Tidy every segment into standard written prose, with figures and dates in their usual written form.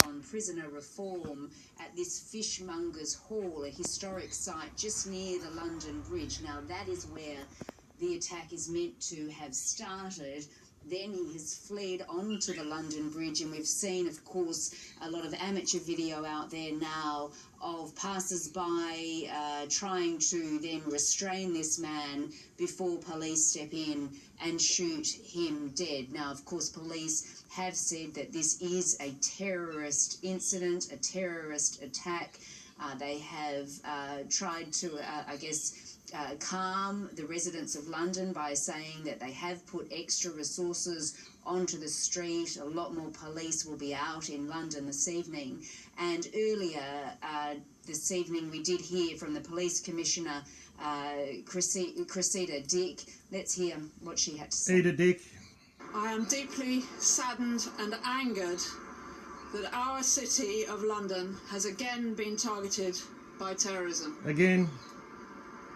on prisoner reform at this Fishmongers Hall, a historic site just near the London Bridge. Now, that is where the attack is meant to have started. Then he has fled onto the London Bridge, and we've seen, of course, a lot of amateur video out there now of passers-by trying to then restrain this man before police step in and shoot him dead. Now, of course, police have said that this is a terrorist incident, a terrorist attack. They have tried to, calm the residents of London by saying that they have put extra resources onto the street. A lot more police will be out in London this evening. And earlier this evening we did hear from the Police Commissioner, Cressida Dick. Let's hear what she had to say. Cressida Dick. I am deeply saddened and angered that our city of London has again been targeted by terrorism. Again.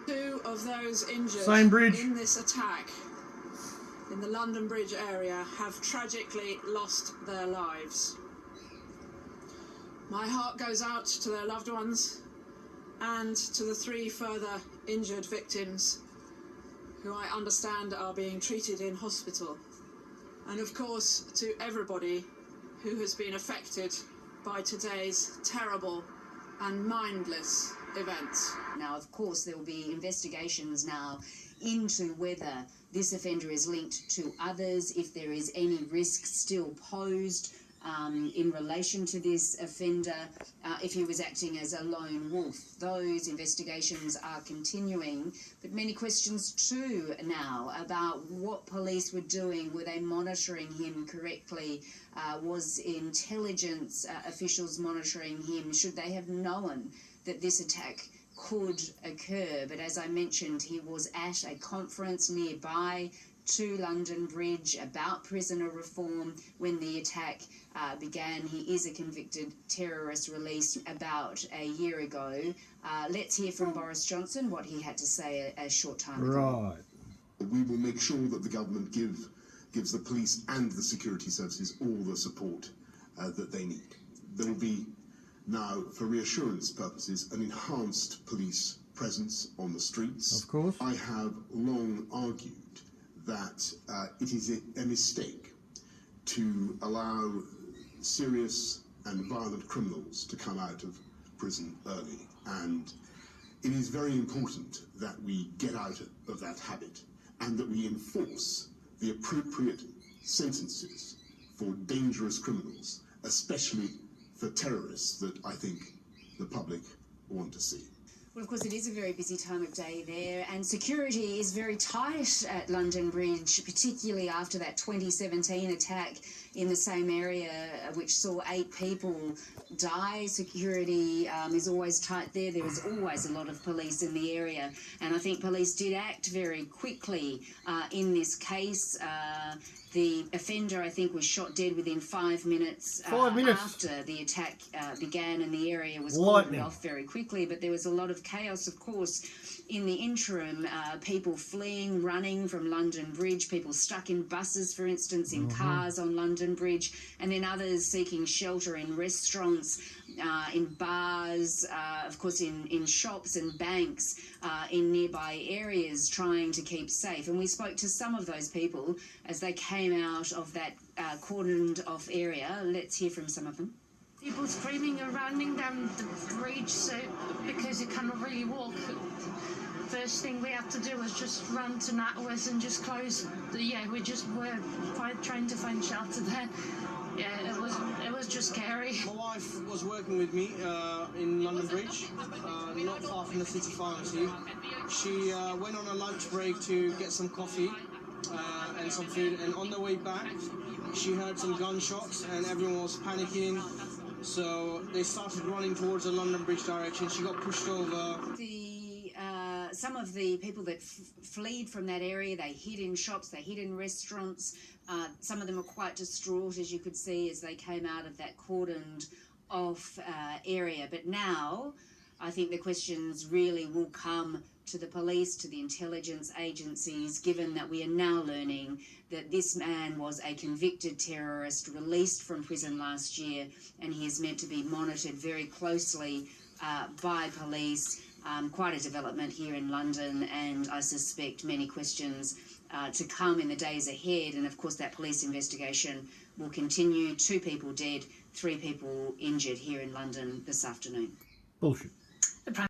2 of those injured Same bridge. in this attack in the London Bridge area have tragically lost their lives. My heart goes out to their loved ones and to the 3 further injured victims who I understand are being treated in hospital. And of course to everybody who has been affected by today's terrible and mindless events. Now, of course, there will be investigations now into whether this offender is linked to others, if there is any risk still posed in relation to this offender, if he was acting as a lone wolf. Those investigations are continuing, but many questions too now about what police were doing. Were they monitoring him correctly? Was intelligence officials monitoring him? Should they have known that this attack could occur? But as I mentioned, he was at a conference nearby to London Bridge about prisoner reform when the attack began. He is a convicted terrorist released about a year ago. Let's hear from Boris Johnson what he had to say a short time ago. Right. We will make sure that the government gives the police and the security services all the support that they need. There will be now, for reassurance purposes, an enhanced police presence on the streets. Of course. I have long argued that it is a mistake to allow serious and violent criminals to come out of prison early, and it is very important that we get out of that habit and that we enforce the appropriate sentences for dangerous criminals, especially for terrorists, that I think the public want to see. Well, of course, it is a very busy time of day there, and security is very tight at London Bridge, particularly after that 2017 attack in the same area, which saw 8 people die. Security is always tight there. There is always a lot of police in the area, and I think police did act very quickly in this case. The offender, I think, was shot dead within 5 minutes, after the attack began, and the area was cordoned off very quickly. But there was a lot of chaos, of course, in the interim. People fleeing, running from London Bridge, people stuck in buses, for instance, in cars on London Bridge, and then others seeking shelter in restaurants, in bars, of course in shops and banks in nearby areas, trying to keep safe. And we spoke to some of those people as they came out of that cordoned off area. Let's hear from some of them. People screaming and running down the bridge, so because you cannot really walk. First thing we had to do was just run to NatWest and just close. We're trying to find shelter there. Yeah, it was just scary. My wife was working with me in London Bridge, not far from the City Pharmacy. She went on a lunch break to get some coffee and some food, and on the way back she heard some gunshots and everyone was panicking, so they started running towards the London Bridge direction. She got pushed over. Some of the people that fled from that area, they hid in shops, they hid in restaurants. Some of them were quite distraught, as you could see, as they came out of that cordoned off area. But now I think the questions really will come to the police, to the intelligence agencies, given that we are now learning that this man was a convicted terrorist released from prison last year, and he is meant to be monitored very closely by police. Quite a development here in London, and I suspect many questions to come in the days ahead. And of course that police investigation will continue. 2 people dead, 3 people injured here in London this afternoon. Bullshit.